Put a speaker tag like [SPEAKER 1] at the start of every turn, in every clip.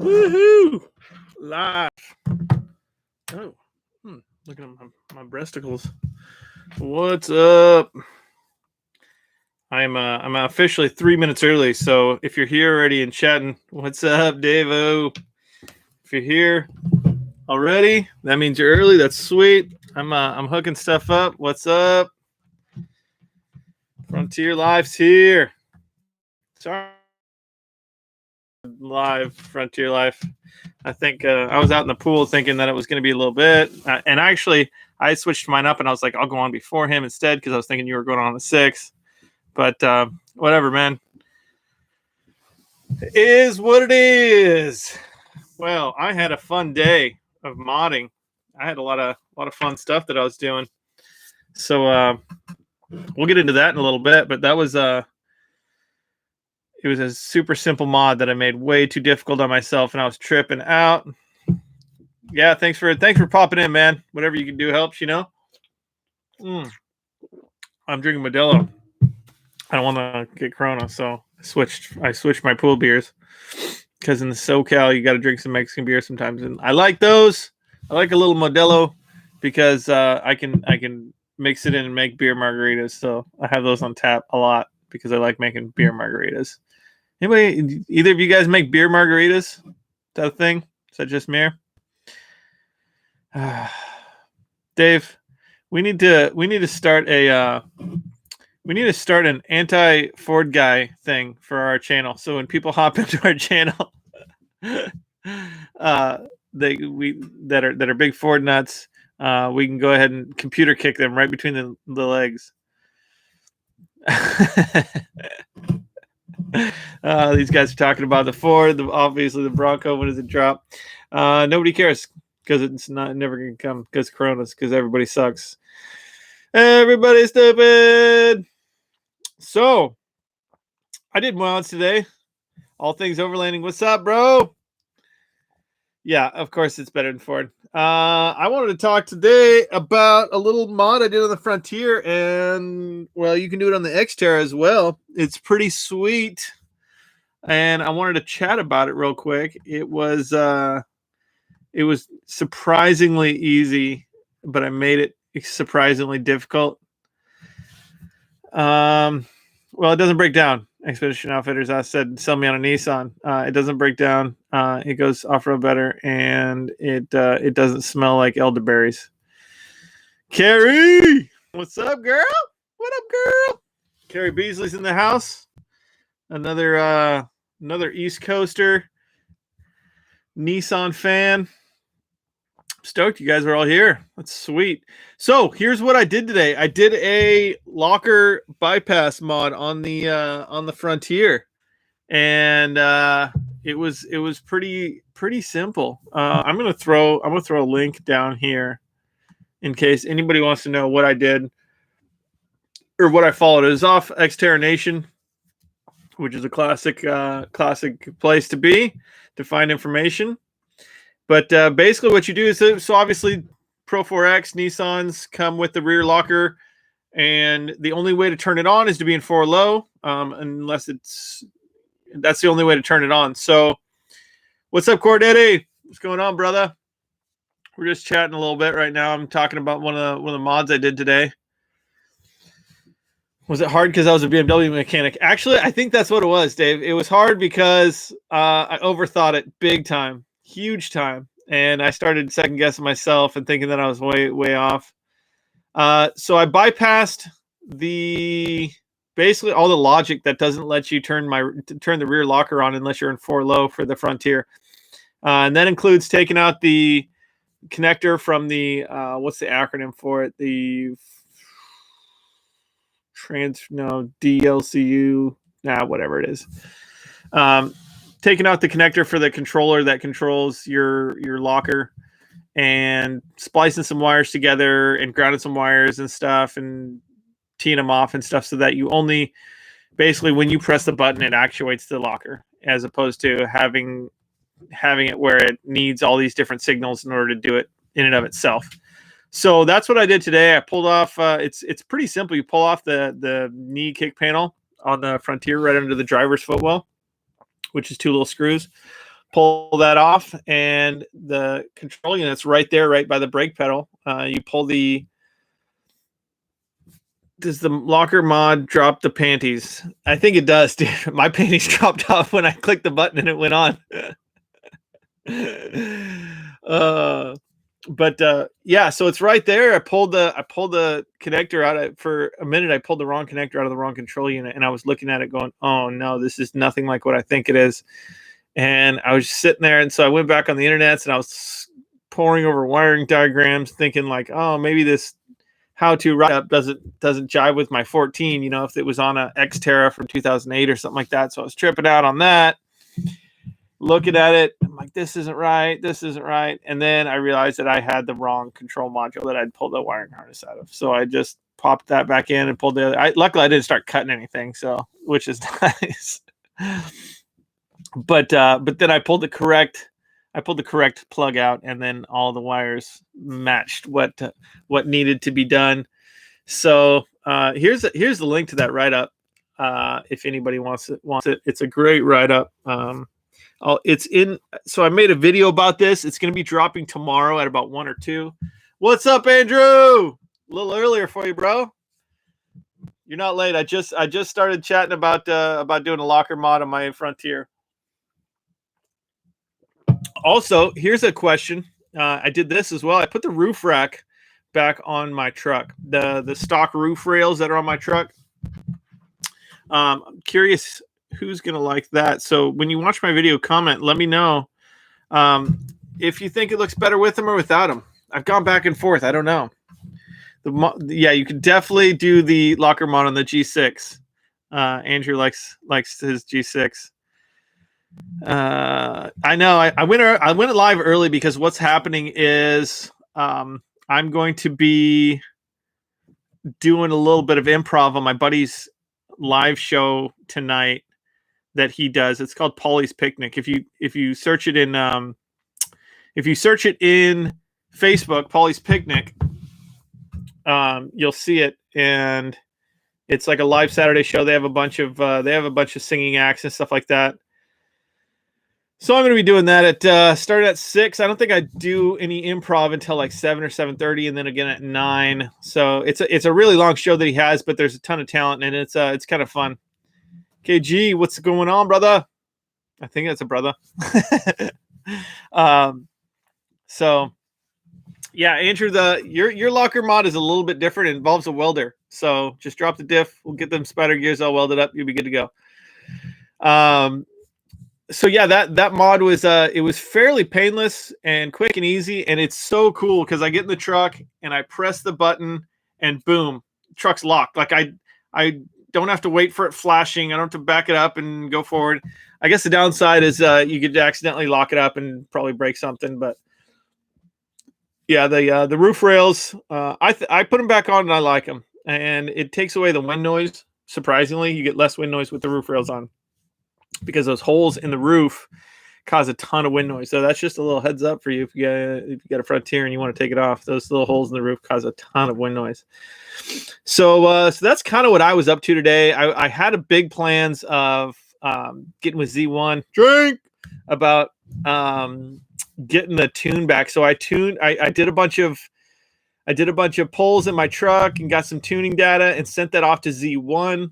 [SPEAKER 1] Woohoo! Live. Oh, looking at my breasticles. What's up? I'm officially 3 minutes early. So if you're here already and chatting, what's up, Davo? If you're here already, that means you're early. That's sweet. I'm hooking stuff up. What's up? Frontier Life's here. Sorry. Live Frontier Life. I think I was out in the pool thinking that it was going to be a little bit, and actually I switched mine up and I was like, I'll go on before him instead because I was thinking you were going on the 6th. But whatever, man. It is what it is. Well, I had a fun day of modding. I had a lot of fun stuff that I was doing. So we'll get into that in a little bit. But that was it was a super simple mod that I made way too difficult on myself, and I was tripping out. Yeah, thanks for popping in, man. Whatever you can do helps, you know. I'm drinking Modelo. I don't want to get Corona, so I switched my pool beers because in the SoCal you got to drink some Mexican beer sometimes, and I like those. I like a little Modelo because I can mix it in and make beer margaritas. So I have those on tap a lot because I like making beer margaritas. Anybody, either of you guys make beer margaritas? Is that a thing? Is that just me? Dave, we need to start an anti-Ford guy thing for our channel. So when people hop into our channel, that are big Ford nuts, we can go ahead and computer kick them right between the legs. These guys are talking about the Ford, obviously the Bronco. When does it drop? Nobody cares because it's never gonna come because Coronas, because everybody sucks. Everybody's stupid. So I did mods today. All things overlanding. What's up, bro? Yeah, of course it's better than Ford. I wanted to talk today about a little mod I did on the Frontier, and well, you can do it on the Xterra as well. It's pretty sweet, and I wanted to chat about it real quick. It was surprisingly easy, but I made it surprisingly difficult. Well, it doesn't break down. Expedition Outfitters, I said, sell me on a Nissan. It doesn't break down. It goes off-road better, and it doesn't smell like elderberries. Carrie, what's up, girl? What up, girl? Carrie Beasley's in the house. Another East Coaster Nissan fan. Stoked you guys are all here. That's sweet. So here's what I did today. I did a locker bypass mod on the Frontier, and it was pretty simple. I'm gonna throw a link down here in case anybody wants to know what I did or what I followed. It was off Xterra Nation, which is a classic place to be to find information. But basically what you do is, so obviously Pro 4X Nissans come with the rear locker, and the only way to turn it on is to be in 4 low, unless that's the only way to turn it on. So what's up, Cordetti? What's going on, brother? We're just chatting a little bit right now. I'm talking about one of the mods I did today. Was it hard because I was a BMW mechanic? Actually, I think that's what it was, Dave. It was hard because I overthought it big time. Huge time, and I started second guessing myself and thinking that I was way off. So I bypassed basically all the logic that doesn't let you turn the rear locker on unless you're in 4 low for the Frontier, and that includes taking out the connector from the what's the acronym for it? The DLCU, whatever it is. Taking out the connector for the controller that controls your locker, and splicing some wires together and grounding some wires and stuff and teeing them off and stuff so that you only basically when you press the button it actuates the locker, as opposed to having it where it needs all these different signals in order to do it in and of itself. So that's what I did today. I pulled off it's pretty simple. You pull off the knee kick panel on the Frontier right under the driver's footwell, which is 2 little screws. pull that off, and the control unit's right there, right by the brake pedal. You pull the. Does the locker mod drop the panties? I think it does, dude. My panties dropped off when I clicked the button and it went on. Yeah, so it's right there. I pulled the connector out for a minute. I pulled the wrong connector out of the wrong control unit, and I was looking at it going, oh no, this is nothing like what I think it is. And I was just sitting there, and so I went back on the internet and I was poring over wiring diagrams, thinking like, oh, maybe this how-to write-up doesn't jive with my 14, if it was on a Xterra from 2008 or something like that. So I was tripping out on that, looking at it. I'm like, this isn't right. And then I realized that I had the wrong control module that I'd pulled the wiring harness out of. So I just popped that back in and pulled the other. Luckily, I didn't start cutting anything, which is nice. But then I pulled the correct plug out, and then all the wires matched what needed to be done. So here's the link to that write-up. If anybody wants it, it's a great write-up. It's in. So I made a video about this. It's going to be dropping tomorrow at about 1 or 2. What's up, Andrew? A little earlier for you, bro. You're not late. I just started chatting about doing a locker mod on my Frontier. Also, here's a question. I did this as well. I put the roof rack back on my truck. The stock roof rails that are on my truck. I'm curious who's going to like that. So when you watch my video, comment. Let me know if you think it looks better with them or without them. I've gone back and forth. I don't know. Yeah, you could definitely do the locker mod on the G6. Andrew likes his G6. I know I went live early because what's happening is I'm going to be doing a little bit of improv on my buddy's live show tonight that he does. It's called Polly's Picnic. If you search it in Facebook, Polly's Picnic, you'll see it, and it's like a live Saturday show. They have a bunch of singing acts and stuff like that. So I'm going to be doing that at start at 6. I don't think I do any improv until like 7 or 7:30, and then again at 9. So it's a really long show that he has, but there's a ton of talent, and it's kind of fun. KG, what's going on, brother? I think that's a brother. So yeah, Andrew, your locker mod is a little bit different. It involves a welder. So just drop the diff. We'll get them spider gears all welded up. You'll be good to go. So yeah, that mod was it was fairly painless and quick and easy, and it's so cool because I get in the truck and I press the button and boom, truck's locked. Like I don't have to wait for it flashing. I don't have to back it up and go forward. I guess the downside is you could accidentally lock it up and probably break something, but yeah, the roof rails, I put them back on and I like them, and it takes away the wind noise. Surprisingly, you get less wind noise with the roof rails on, because those holes in the roof cause a ton of wind noise. So that's just a little heads up for you if you got a Frontier and you want to take it off. Those little holes in the roof cause a ton of wind noise. So that's kind of what I was up to today. I had a big plans of getting with Z1 about getting the tune back. So I did a bunch of polls in my truck and got some tuning data and sent that off to Z1.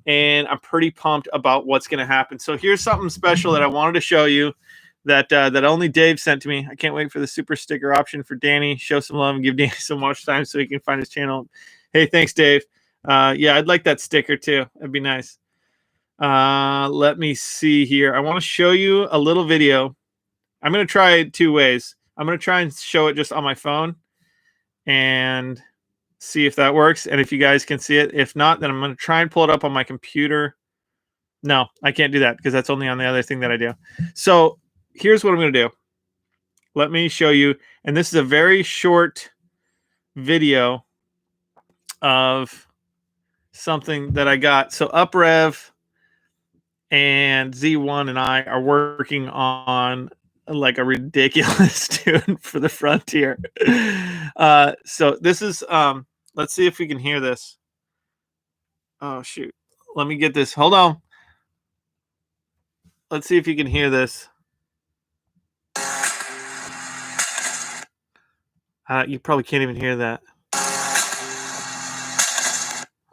[SPEAKER 1] And I'm pretty pumped about what's going to happen. So here's something special that I wanted to show you that only Dave sent to me. I can't wait for the super sticker option for Danny. Show some love and give Danny some watch time so he can find his channel. Hey, thanks, Dave. Yeah, I'd like that sticker too. That'd be nice. Let me see here. I want to show you a little video. I'm going to try it 2 ways. I'm going to try and show it just on my phone and see if that works, and if you guys can see it. If not, then I'm going to try and pull it up on my computer. No, I can't do that because that's only on the other thing that I do. So here's what I'm going to do. Let me show you, and this is a very short video of something that I got. So UpRev and Z1 and I are working on like a ridiculous tune for the Frontier. So this is let's see if we can hear this. Oh shoot, let me get this. Hold on, let's see if you can hear this. You probably can't even hear that.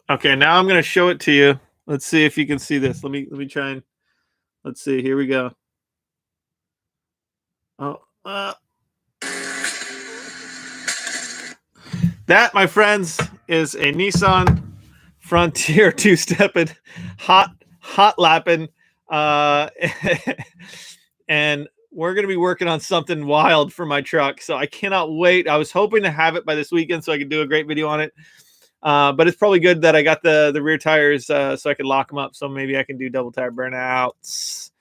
[SPEAKER 1] Okay, now I'm going to show it to you. Let's see if you can see this. Let me try and let's see. Here we go. Oh, that, my friends, is a Nissan Frontier two-stepping, hot lapping, and we're going to be working on something wild for my truck. So I cannot wait. I was hoping to have it by this weekend so I could do a great video on it. But it's probably good that I got the rear tires so I could lock them up. So maybe I can do double tire burnouts.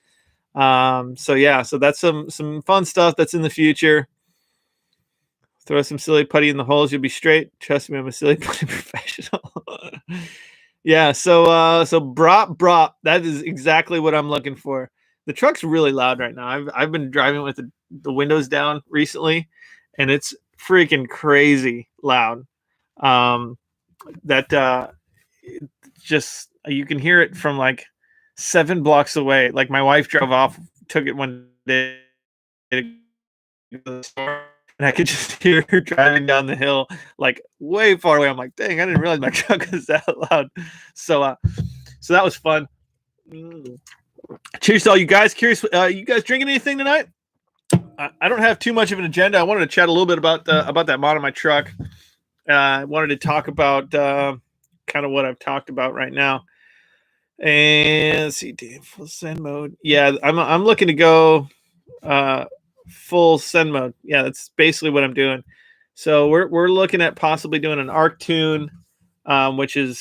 [SPEAKER 1] So yeah, so that's some fun stuff that's in the future. Throw some silly putty in the holes, you'll be straight. Trust me, I'm a silly putty professional. Yeah, so brop, that is exactly what I'm looking for. The truck's really loud right now. I've been driving with the windows down recently, and it's freaking crazy loud. Just you can hear it from like 7 blocks away. Like my wife drove off, took it one day to the store, and I could just hear her driving down the hill, like way far away. I'm like, dang, I didn't realize my truck was that loud. So that was fun. Cheers to all you guys. Curious, you guys drinking anything tonight? I don't have too much of an agenda. I wanted to chat a little bit about that mod on my truck. I wanted to talk about kind of what I've talked about right now. And let's see, full send mode. Yeah, I'm looking to go full send mode. Yeah, that's basically what I'm doing. So we're looking at possibly doing an arc tune, which is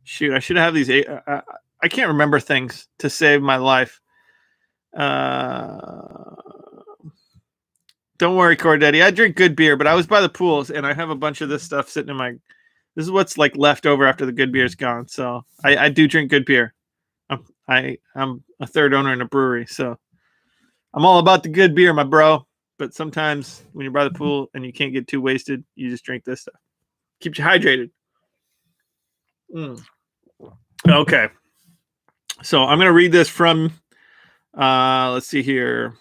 [SPEAKER 1] shoot. I should have these. I can't remember things to save my life. Don't worry, Cordetty. I drink good beer, but I was by the pools and I have a bunch of this stuff sitting in my. This is what's like left over after the good beer's gone. So I do drink good beer. I'm a third owner in a brewery, so I'm all about the good beer, my bro. But sometimes when you're by the pool and you can't get too wasted, you just drink this stuff. Keeps you hydrated. Okay. So I'm going to read this from, let's see here.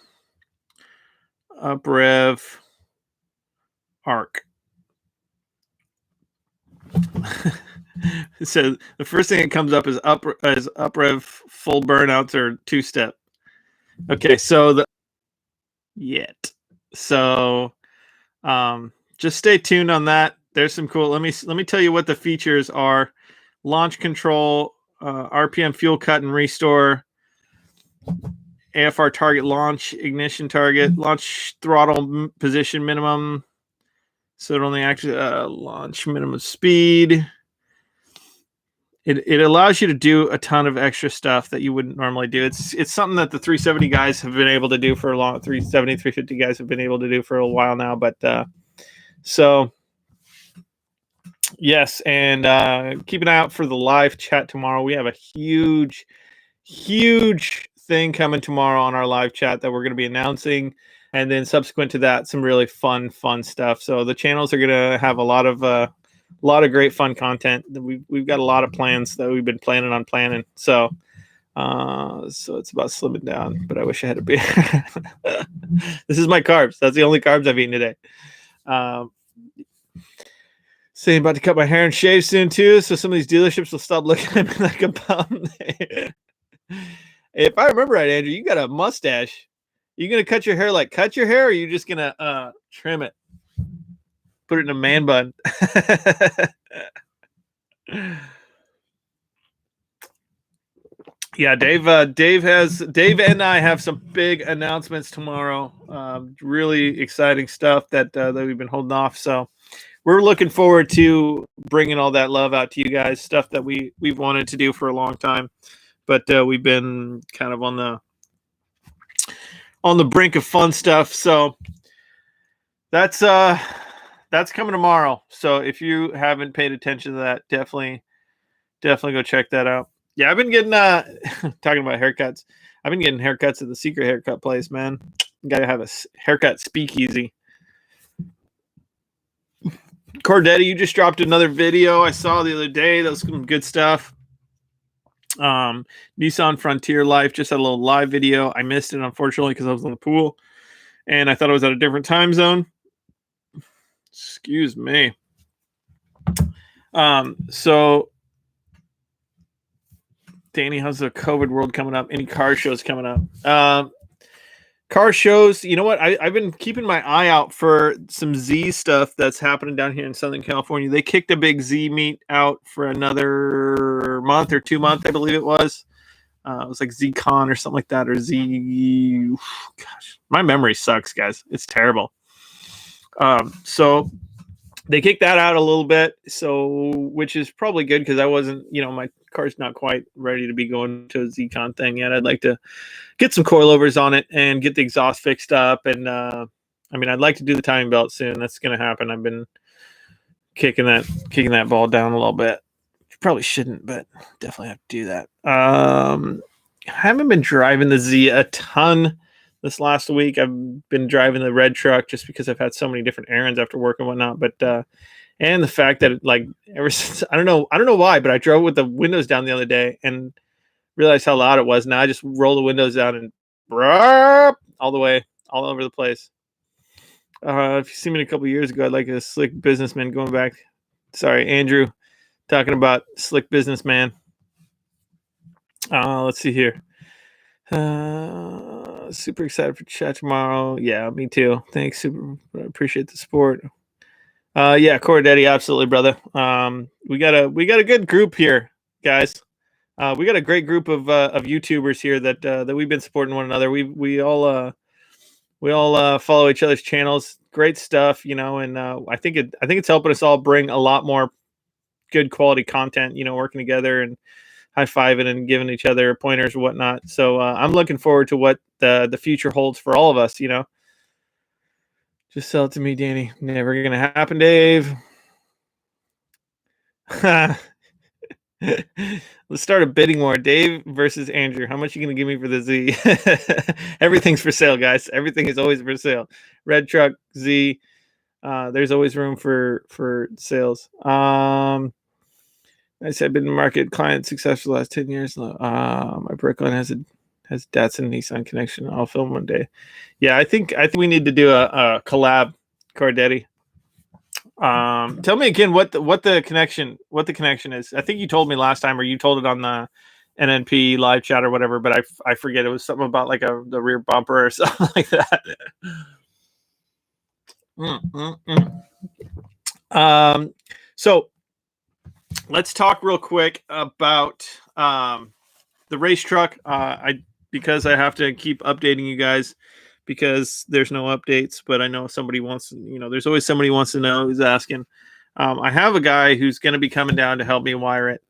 [SPEAKER 1] Uprev arc. So the first thing that comes up is uprev full burnouts or two-step. Okay, so so just stay tuned on that. There's some cool. Let me tell you what the features are. Launch control, RPM fuel cut and restore, AFR target launch, ignition target, launch throttle position minimum. So it only actually launch minimum speed. It allows you to do a ton of extra stuff that you wouldn't normally do. It's something that the 370 guys have been able to do for a long 370, 350 guys have been able to do for a while now. But so yes, and keep an eye out for the live chat tomorrow. We have a huge thing coming tomorrow on our live chat that we're going to be announcing. And then subsequent to that, some really fun stuff. So the channels are going to have a lot of great fun content. We've got a lot of plans that we've been planning. So it's about slimming down, but I wish I had a beer. This is my carbs. That's the only carbs I've eaten today. Saying about to cut my hair and shave soon too. So some of these dealerships will stop looking at me like a bum. If I remember right, Andrew, you got a mustache. You gonna cut your hair like cut your hair, or are you just gonna trim it? Put it in a man bun. Yeah, Dave and I have some big announcements tomorrow. Really exciting stuff that we've been holding off. So we're looking forward to bringing all that love out to you guys. Stuff that we've wanted to do for a long time, but we've been kind of on the brink of fun stuff. So that's coming tomorrow. So if you haven't paid attention to that, definitely go check that out. Yeah, I've been getting talking about haircuts. I've been getting haircuts at the secret haircut place, man. Gotta have a haircut speakeasy. Cordetti, you just dropped another video I saw the other day. That was some good stuff. Nissan Frontier Life just had a little live video. I missed it, unfortunately, because I was on the pool. and I thought it was at a different time zone. Excuse me. So Danny, how's the COVID world coming up? Any car shows coming up? Car shows, you know what? I've been keeping my eye out for some Z stuff that's happening down here in Southern California. They kicked a big Z meet out for another month or 2 months, I believe it was. It was like ZCon or something like that, or Z. Gosh, my memory sucks, guys. It's terrible. So they kicked that out a little bit, so which is probably good because I wasn't, my car's not quite ready to be going to a ZCon thing yet. I'd like to get some coilovers on it and get the exhaust fixed up, and I'd like to do the timing belt soon. That's going to happen. I've been kicking that ball down a little bit. Probably shouldn't, but definitely have to do that. I haven't been driving the Z a ton this last week. I've been driving the red truck just because I've had so many different errands after work and whatnot. But and the fact that ever since I don't know why, but I drove with the windows down the other day and realized how loud it was. Now I just roll the windows down and all the way, all over the place. If you see me a couple years ago, I'd like a slick businessman going back. Sorry, Andrew. Talking about slick businessman. Let's see here. Super excited for chat tomorrow. Yeah, me too. Thanks. Super. I appreciate the support. Yeah, Cordetti, absolutely, brother. We got a good group here, guys. We got a great group of YouTubers here that we've been supporting one another. We all follow each other's channels. Great stuff, and I think it's helping us all bring a lot more good quality content, working together and high-fiving and giving each other pointers or whatnot. So I'm looking forward to what the future holds for all of us, Just sell it to me, Danny. Never going to happen, Dave. Let's start a bidding war. Dave versus Andrew. How much are you going to give me for the Z? Everything's for sale, guys. Everything is always for sale. Red truck, Z. There's always room for sales. I said, I've been in market client success for the last 10 years. My Brooklyn has Datsun Nissan connection. I'll film one day. Yeah, I think we need to do a collab, Cordetti. Tell me again what the connection is. I think you told me last time, or you told it on the NNP live chat or whatever, but I forget. It was something about like the rear bumper or something like that. So let's talk real quick about the race truck. Because I have to keep updating you guys because there's no updates, but I know somebody wants, there's always somebody who wants to know, who's asking. I have a guy who's going to be coming down to help me wire it.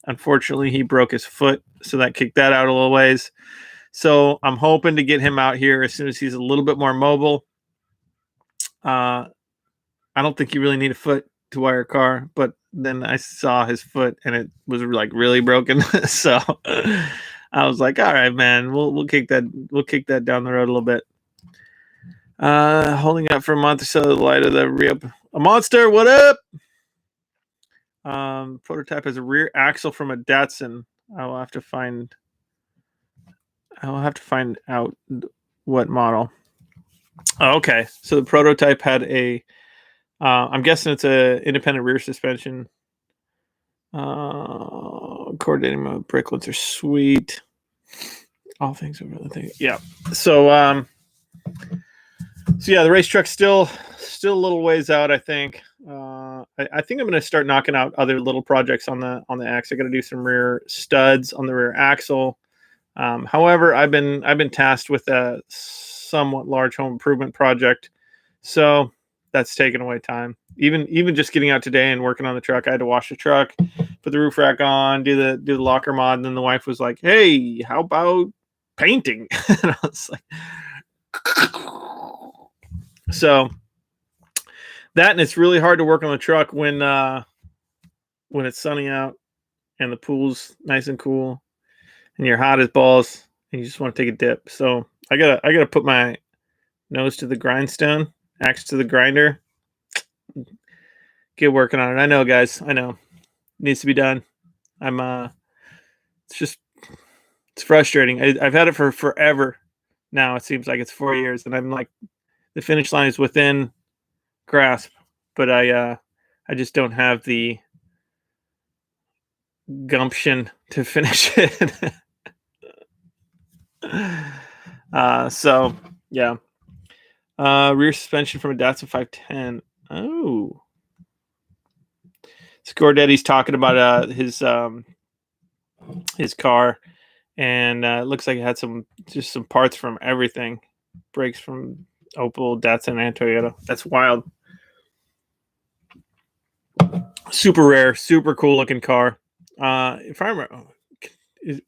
[SPEAKER 1] Unfortunately, he broke his foot, so that kicked that out a little ways. So I'm hoping to get him out here as soon as he's a little bit more mobile. I don't think you really need a foot to wire a car, but then I saw his foot and it was like really broken. So I was like, all right, man, we'll kick that down the road a little bit. Holding out for a month or so, the light of the re-up. A monster, what up? Prototype has a rear axle from a Datsun. I will have to find out what model. Oh, okay, so the prototype had a I'm guessing it's a independent rear suspension. Coordinating mode, brakelets are sweet. All things are really things. Yeah. So yeah, the race truck's still a little ways out, I think. I think I'm going to start knocking out other little projects on the X. I got to do some rear studs on the rear axle. However, I've been tasked with a somewhat large home improvement project, so that's taken away time. Even just getting out today and working on the truck, I had to wash the truck, put the roof rack on, do the locker mod, and then the wife was like, "Hey, how about painting?" And I was like, so that, and it's really hard to work on the truck when it's sunny out and the pool's nice and cool and you're hot as balls and you just want to take a dip. So I gotta put my nose to the grindstone, axe to the grinder, get working on it. I know, guys. I know. It needs to be done. It's frustrating. I've had it for forever. Now it seems like it's 4 years, and I'm like, the finish line is within grasp, but I just don't have the gumption to finish it. So yeah. Rear suspension from a Datsun 510. Oh. Score Daddy's talking about his car, and it looks like it had some parts from everything. Brakes from Opel, Datsun, and Toyota. That's wild. Super rare, super cool looking car. If I remember,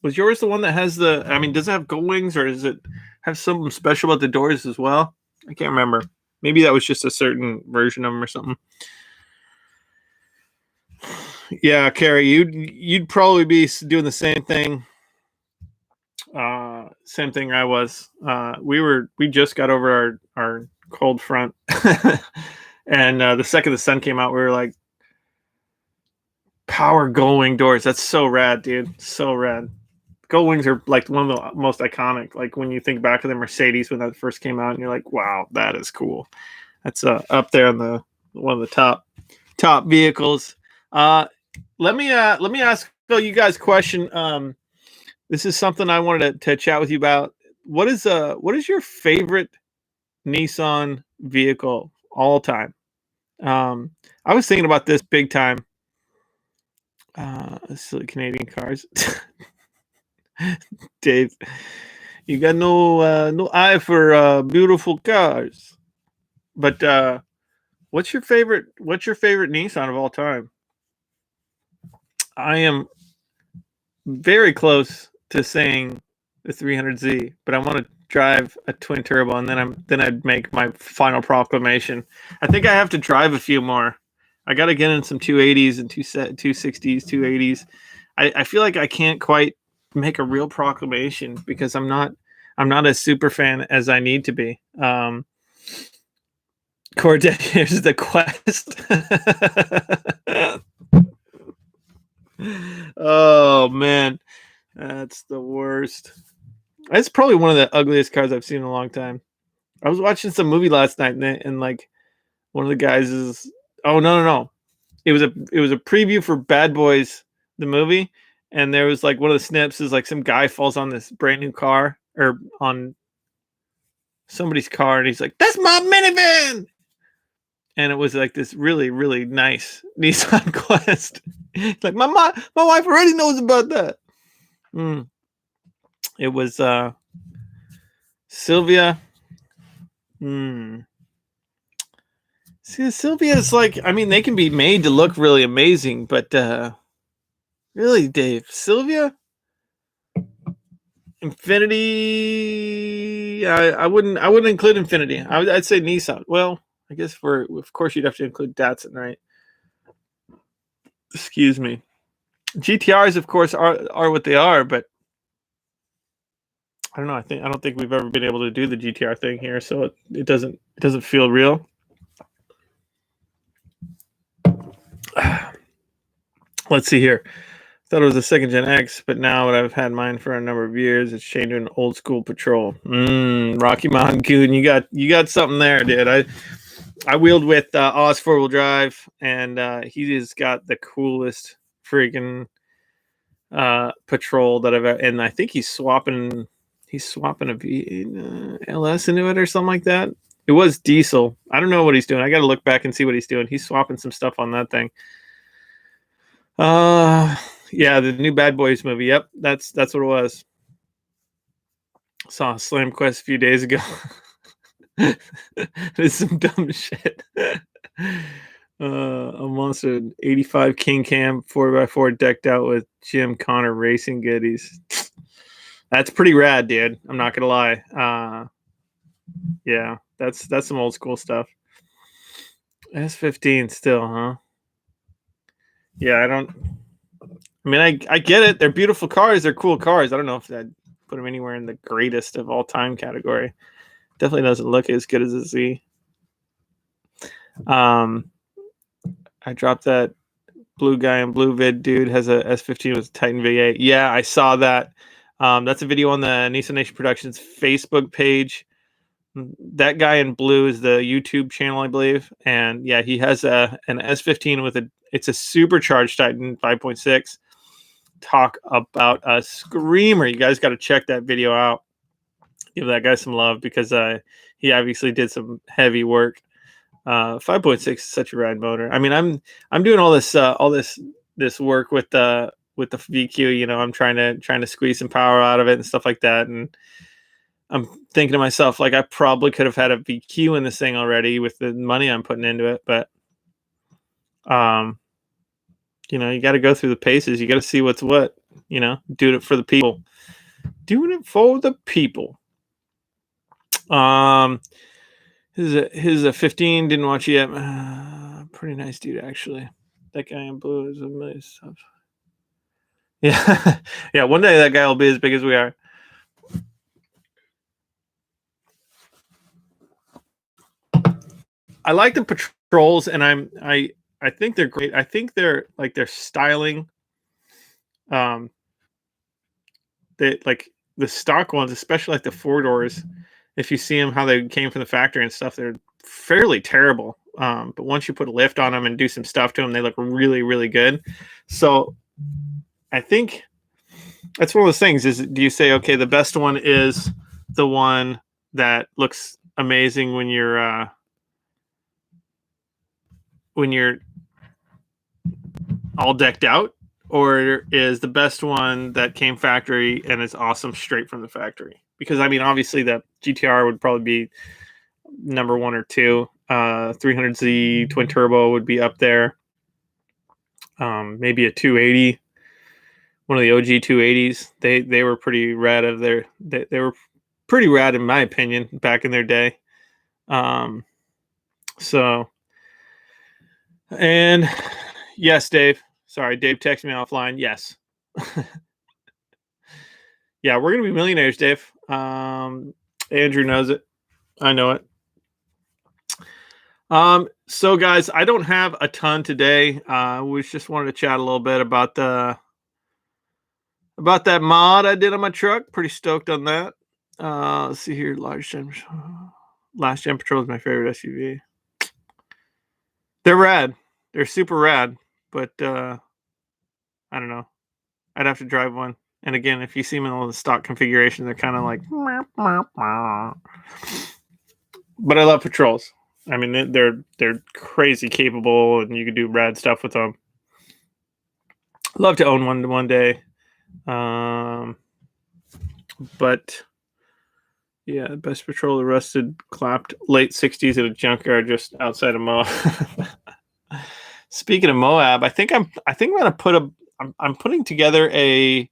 [SPEAKER 1] was yours the one that has the? I mean, does it have gold wings, or does it have something special about the doors as well? I can't remember. Maybe that was just a certain version of them or something. Yeah, Carrie, you'd probably be doing the same thing. Same thing I was. We just got over our cold front, and the second the sun came out, we were like, power gull wing doors. That's so rad, dude. So rad. Gull wings are like one of the most iconic. Like when you think back to the Mercedes when that first came out, and you're like, wow, that is cool. That's up there on the one of the top vehicles. Let me ask you guys a question. This is something I wanted to chat with you about. What is your favorite Nissan vehicle all time? I was thinking about this big time. Silly Canadian cars. Dave, you got no eye for beautiful cars. But what's your favorite Nissan of all time? I am very close to saying the 300Z, but I want to drive a twin turbo, and then I'd make my final proclamation. I think I have to drive a few more. I got to get in some 280s and 260s, 280s. I feel like I can't quite make a real proclamation because I'm not a super fan as I need to be. Cordet, here's the quest. Oh man, that's the worst. That's probably one of the ugliest cars I've seen in a long time. I was watching some movie last night, and like one of the guys is, oh no, it was a preview for Bad Boys the movie, and there was like one of the snips is like some guy falls on this brand new car or on somebody's car, and he's like, "That's my minivan." And it was like this really, really nice Nissan Quest. Like my wife already knows about that. It was Sylvia. See, Sylvia is like, I mean, they can be made to look really amazing, but really, Dave, Sylvia, Infinity. I wouldn't include Infinity. I'd say Nissan. Well, I guess of course you'd have to include Datsun, right? Excuse me. GTRs, of course, are what they are, but I don't know. I don't think we've ever been able to do the GTR thing here, so it doesn't feel real. Let's see here. Thought it was a second gen X, but now that I've had mine for a number of years, it's changed to an old school Patrol. Rocky Mountain Goon, you got something there, dude. I wheeled with Oz 4-wheel drive, and he has got the coolest freaking Patrol that I've ever, and I think he's swapping a LS into it or something like that. It was diesel. I don't know what he's doing. I got to look back and see what he's doing. He's swapping some stuff on that thing. Yeah, the new Bad Boys movie. Yep, that's what it was. Saw Slam Quest a few days ago. It's some dumb shit. A monster 85 King Cam 4x4 decked out with Jim Connor racing goodies. That's pretty rad, dude. I'm not gonna lie. Yeah, that's some old school stuff. S15 still, huh? Yeah, I mean, I get it. They're beautiful cars. They're cool cars. I don't know if I'd put them anywhere in the greatest of all time category. Definitely doesn't look as good as a Z. I dropped that blue guy in blue vid dude has a S15 with Titan V8. Yeah, I saw that. That's a video on the Nissan Nation Productions Facebook page. That guy in blue is the YouTube channel, I believe. And yeah, he has an S15 with it's a supercharged Titan 5.6. Talk about a screamer. You guys got to check that video out. Give that guy some love because he obviously did some heavy work. 5.6 is such a rad motor. I mean, I'm doing all this work with the VQ. You know, I'm trying to squeeze some power out of it and stuff like that. And I'm thinking to myself, like, I probably could have had a VQ in this thing already with the money I'm putting into it, but you know, you got to go through the paces. You got to see what's what. You know, doing it for the people. Doing it for the people. His a 15. Didn't watch it yet. Pretty nice dude, actually. That guy in blue is a nice stuff. Yeah, yeah. One day that guy will be as big as we are. I like the patrols, and I think they're great. I think they're like their styling. They like the stock ones, especially like the 4-doors. If you see them how they came from the factory and stuff, they're fairly terrible. But once you put a lift on them and do some stuff to them, they look really, really good. So I think that's one of those things. Is do you say, okay, the best one is the one that looks amazing when you're all decked out, or is the best one that came factory and is awesome straight from the factory? Because I mean, obviously the GTR would probably be number 1 or 2. 300Z twin turbo would be up there. Maybe a 280, one of the OG 280s. They were pretty rad they were pretty rad in my opinion back in their day. So, and yes, Dave. Sorry, Dave texted me offline. Yes. Yeah, we're gonna be millionaires, Dave. Andrew knows it. I know it. So guys, I don't have a ton today. We just wanted to chat a little bit about that mod I did on my truck. Pretty stoked on that. Let's see here. Last Gen Patrol is my favorite SUV. They're rad. They're super rad, but I don't know. I'd have to drive one. And again, if you see them in all the stock configuration, they're kind of like. But I love patrols. I mean, they're crazy capable, and you can do rad stuff with them. Love to own one day. But yeah, best patrol arrested, clapped late 60s at a junkyard just outside of Moab. Speaking of Moab, I think I'm gonna I'm putting together a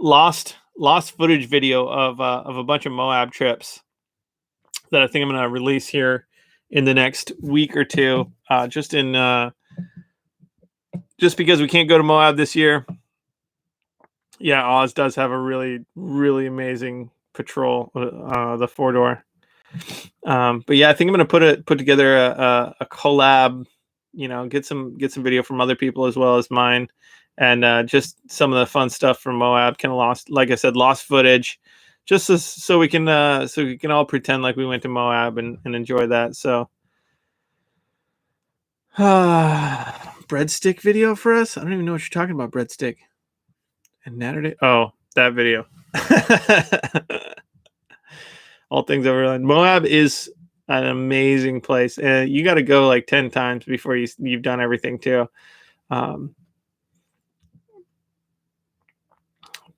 [SPEAKER 1] lost footage video of a bunch of Moab trips that I think I'm gonna release here in the next week or two. Just because we can't go to Moab this year. Yeah, Oz does have a really, really amazing patrol, the 4-door. But yeah, I think I'm gonna put together a collab. You know, get some video from other people as well as mine, and just some of the fun stuff from Moab. Kind of like I said, lost footage, just so we can all pretend like we went to Moab and enjoy that. So, breadstick video for us. I don't even know what you're talking about, breadstick. And Natterday. Oh, that video. All things overland. Moab is an amazing place, and you got to go like 10 times before you've done everything too.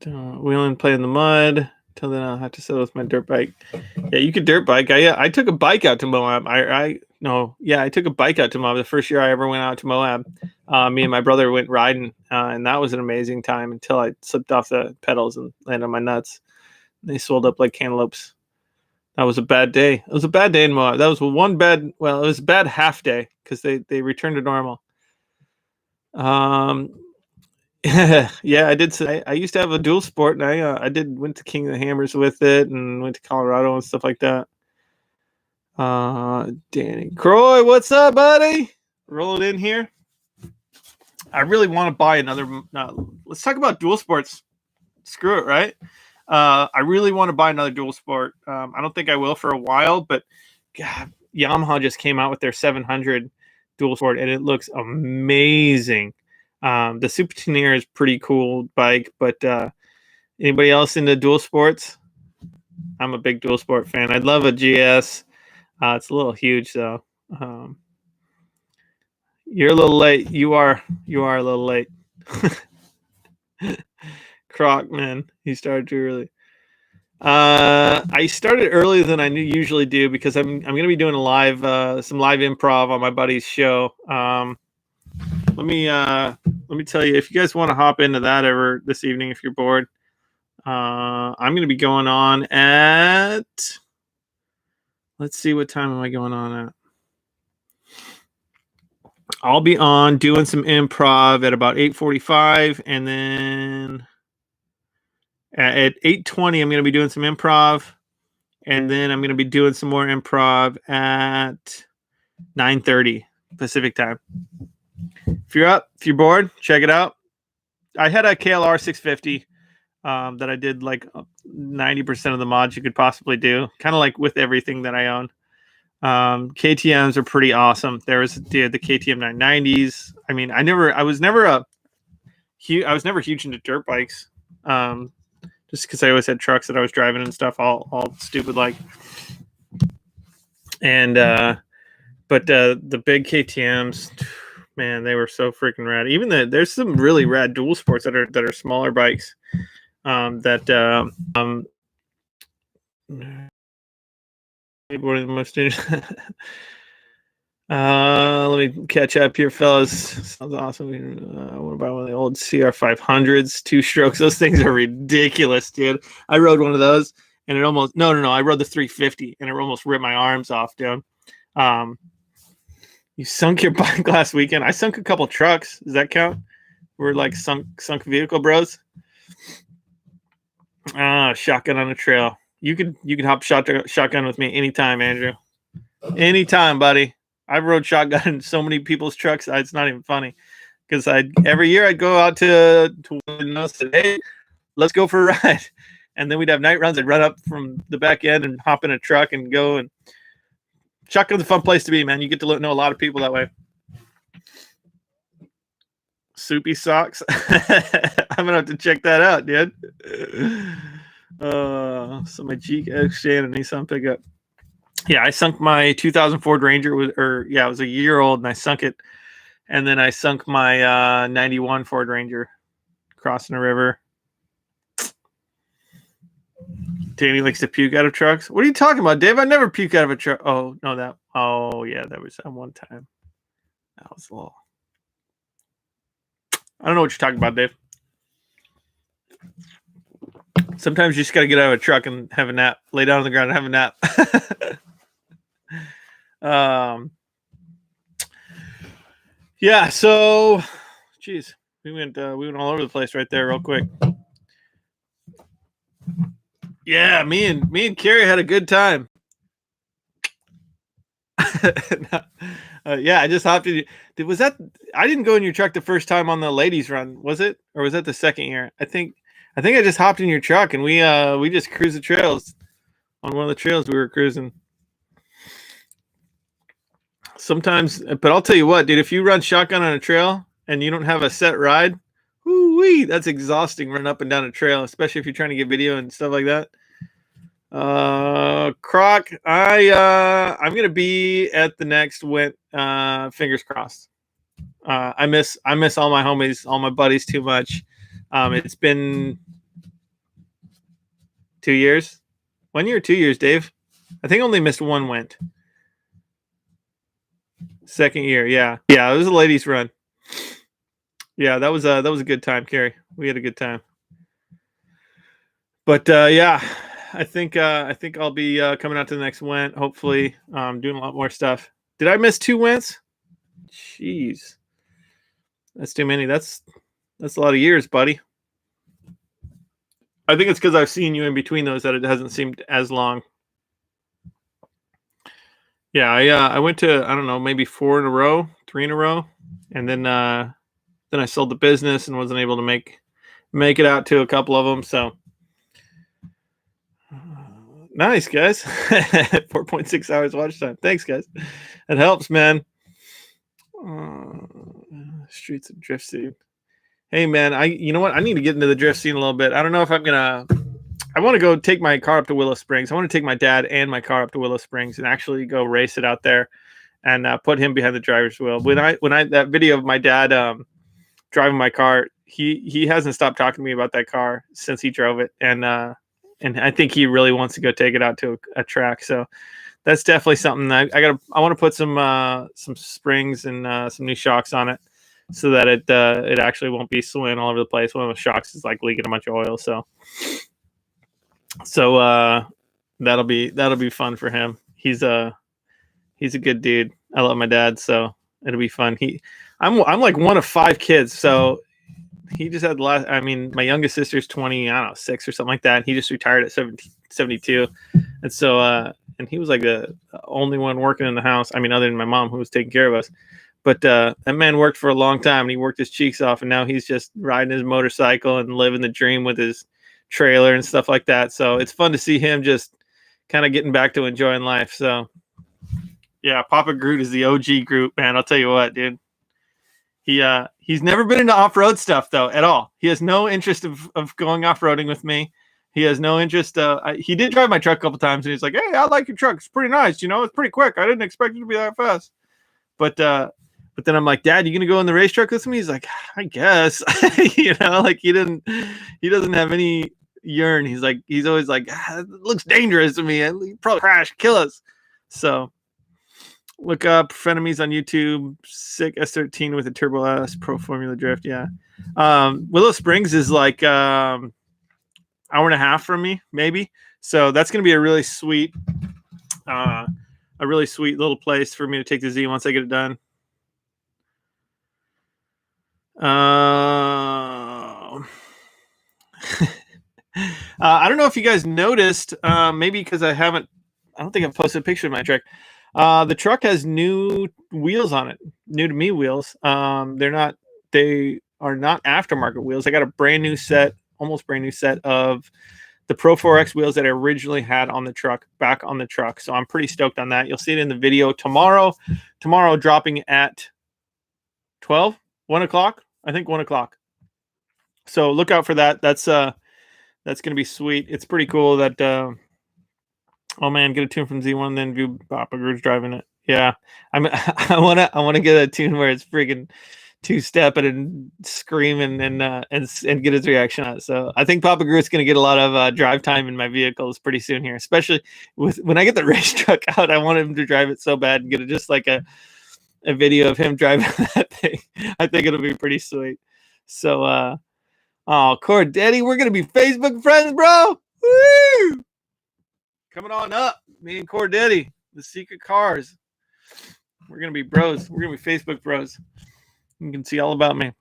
[SPEAKER 1] Wheeling, play in the mud. Till then, I'll have to settle with my dirt bike. Yeah, you could dirt bike. I took a bike out to Moab. I took a bike out to Moab the first year I ever went out to Moab. Me and my brother went riding, and that was an amazing time until I slipped off the pedals and landed on my nuts. They swelled up like cantaloupes. That was a bad day. It was a bad day in Moab. That was it was a bad half day because they returned to normal. Yeah, I did. I used to have a dual sport, and I went to King of the Hammers with it, and went to Colorado and stuff like that. Danny Croy, what's up, buddy? Roll it in here. I really want to buy another. Let's talk about dual sports. Screw it, right? I really want to buy another dual sport. I don't think I will for a while, but God, Yamaha just came out with their 700 dual sport, and it looks amazing. The Super Tuner is pretty cool bike, but anybody else into dual sports? I'm a big dual sport fan. I'd love a GS. It's a little huge though. You're a little late. You are a little late. Croc, man, he started too early. I started earlier than I usually do because I'm going to be doing a live some live improv on my buddy's show. Let me tell you, if you guys want to hop into that ever this evening, if you're bored, I'm going to be going on at. Let's see, what time am I going on at? I'll be on doing some improv at about 8:45, and then at 8:20, I'm going to be doing some improv, and then I'm going to be doing some more improv at 9:30 Pacific time. If you're up, if you're bored, check it out. I had a KLR 650 that I did like 90% of the mods you could possibly do, kind of like with everything that I own. KTMs are pretty awesome. There was the KTM 990s. I mean, I was never huge into dirt bikes. Just because I always had trucks that I was driving and stuff, all stupid like. And but the big KTMs, man, they were so freaking rad. Even there's some really rad dual sports that are smaller bikes. One of the most let me catch up here, fellas. Sounds awesome. I want to buy one of the old CR500s, 2-strokes. Those things are ridiculous, dude. I rode one of those, and it almost no. I rode the 350, and it almost ripped my arms off, dude. You sunk your bike last weekend. I sunk a couple trucks. Does that count? We're like sunk vehicle bros. Shotgun on a trail. You could hop shotgun with me anytime, Andrew. Anytime, buddy. I've rode shotgun in so many people's trucks. It's not even funny, because every year I'd go out to and say, hey, let's go for a ride, and then we'd have night runs. I'd run up from the back end and hop in a truck and go. And shotgun's a fun place to be, man. You get to know a lot of people that way. Soupy socks. I'm gonna have to check that out, dude. So my Jeep X-Shan and Nissan pickup. Yeah, I sunk my 2000 Ford Ranger it was a year old, and I sunk it, and then I sunk my 91 Ford Ranger crossing a river. Danny likes to puke out of trucks. What are you talking about, Dave? I never puke out of a truck. Oh no, that was that one time. That was a little. I don't know what you're talking about, Dave. Sometimes you just got to get out of a truck and have a nap. Lay down on the ground and have a nap. Yeah. So, geez, we went all over the place right there, real quick. Yeah, me and Carrie had a good time. Yeah, I just hopped in. Was that? I didn't go in your truck the first time on the ladies' run, was it? Or was that the second year? I think I just hopped in your truck, and we just cruised the trails. On one of the trails we were cruising. Sometimes, but I'll tell you what, dude, if you run shotgun on a trail and you don't have a set ride, whoo-wee, that's exhausting running up and down a trail, especially if you're trying to get video and stuff like that. Croc, I'm gonna be at the next Went, fingers crossed. I miss all my homies, all my buddies too much. It's been 2 years, 1 year, 2 years, Dave. I think I only missed one Went. Second year, yeah, it was a ladies' run. Yeah, that was a good time, Carrie. We had a good time. But yeah, I think I'll be coming out to the next Went. Hopefully, doing a lot more stuff. Did I miss 2 Wents? Jeez, that's too many. That's a lot of years, buddy. I think it's because I've seen you in between those that it hasn't seemed as long. Yeah, I went to, I don't know, maybe 4 in a row, 3 in a row, and then I sold the business and wasn't able to make make it out to a couple of them. So nice, guys. 4.6 hours watch time. Thanks, guys. It helps, man. Streets of Drift City. Hey, man, you know what? I need to get into the drift scene a little bit. I don't know if I'm gonna. I want to go take my car up to Willow Springs. I want to take my dad and my car up to Willow Springs and actually go race it out there, and put him behind the driver's wheel. When I that video of my dad driving my car, he hasn't stopped talking to me about that car since he drove it, and I think he really wants to go take it out to a track. So that's definitely something I want to put some springs and some new shocks on it, so that it actually won't be swinging all over the place. One of the shocks is like leaking a bunch of oil, so that'll be fun for him. He's a good dude. I love my dad, so it'll be fun. I'm like one of 5 kids, so he just had the last. I mean, my youngest sister's 20, I don't know, 6 or something like that. And he just retired at 72, and so and he was like the only one working in the house. I mean, other than my mom, who was taking care of us. But that man worked for a long time, and he worked his cheeks off, and now he's just riding his motorcycle and living the dream with his trailer and stuff like that. So it's fun to see him just kind of getting back to enjoying life. So yeah, Papa Groot is the OG Groot, man. I'll tell you what, dude. He's never been into off-road stuff though at all. He has no interest of going off-roading with me. He has no interest. He did drive my truck a couple times, and he's like, "Hey, I like your truck. It's pretty nice. You know, it's pretty quick. I didn't expect it to be that fast." But then I'm like, "Dad, you gonna go in the race truck with me?" He's like, "I guess." You know, like he doesn't have any yearn. He's always like, "It looks dangerous to me. He'd probably crash, kill us." So look up Frenemies on YouTube. Sick S13 with a Turbo S Pro Formula Drift. Yeah. Willow Springs is like hour and a half from me, maybe. So that's gonna be a really sweet little place for me to take the Z once I get it done. I don't know if you guys noticed, maybe because I don't think I've posted a picture of my truck. The truck has new wheels on it, new to me wheels. They are not aftermarket wheels. I got a brand new set, almost brand new set of the Pro 4X wheels that I originally had on the truck, back on the truck. So I'm pretty stoked on that. You'll see it in the video tomorrow. Tomorrow dropping at 1 o'clock. I think 1 o'clock. So look out for that. That's going to be sweet. It's pretty cool that, oh man, get a tune from Z1, then view Papa Groot's driving it. Yeah. I want to get a tune where it's freaking two-stepping and screaming and get his reaction on it. So I think Papa Groot's going to get a lot of drive time in my vehicles pretty soon here, especially when I get the race truck out. I want him to drive it so bad and get it just like a video of him driving that thing. I think it'll be pretty sweet. So, Core Daddy, we're going to be Facebook friends, bro. Woo! Coming on up, me and Core Daddy, the secret cars. We're going to be bros. We're going to be Facebook bros. You can see all about me.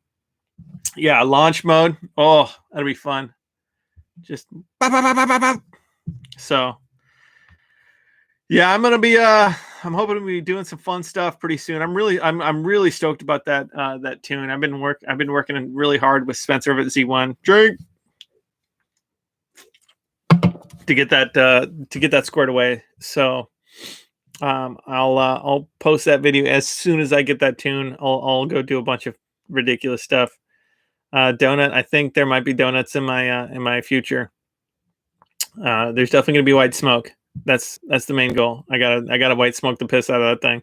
[SPEAKER 1] Yeah, launch mode. Oh, that'll be fun. Just so yeah, I'm gonna be I'm hoping to be doing some fun stuff pretty soon. I'm really stoked about that tune. I've been working really hard with Spencer over at Z1 Drake to get that squared away. So I'll post that video as soon as I get that tune. I'll go do a bunch of ridiculous stuff. Donut. I think there might be donuts in my future. There's definitely gonna be white smoke. That's the main goal. I gotta white smoke the piss out of that thing,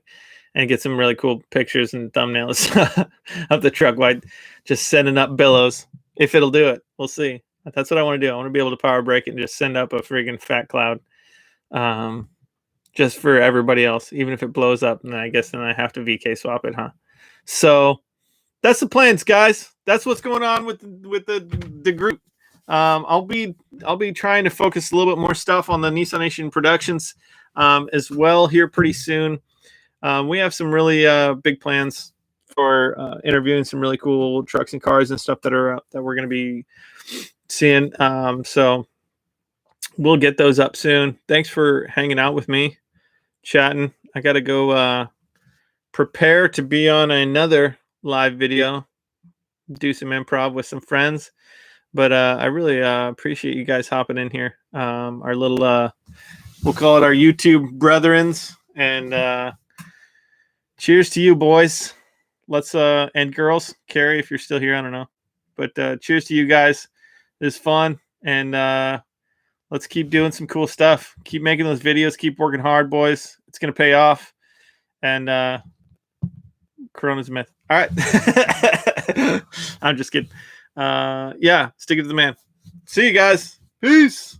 [SPEAKER 1] and get some really cool pictures and thumbnails of the truck white, just sending up billows. If it'll do it, we'll see. That's what I want to do. I want to be able to power brake it and just send up a friggin' fat cloud. Just for everybody else, even if it blows up, and I guess then I have to VK swap it, huh? So that's the plans, guys. That's what's going on with the group. I'll be trying to focus a little bit more stuff on the Nissan Nation Productions as well here pretty soon. We have some really big plans for interviewing some really cool trucks and cars and stuff that we're going to be seeing. So we'll get those up soon. Thanks for hanging out with me, chatting. I got to go prepare to be on another live video, do some improv with some friends. But I really appreciate you guys hopping in here. Our little, we'll call it our YouTube brethrens. And cheers to you, boys. Let's, and girls, Carrie, if you're still here, I don't know. But cheers to you guys. It's fun. And let's keep doing some cool stuff. Keep making those videos. Keep working hard, boys. It's going to pay off. And Corona's a myth. All right. I'm just kidding. Yeah, stick it to the man. See you guys. Peace.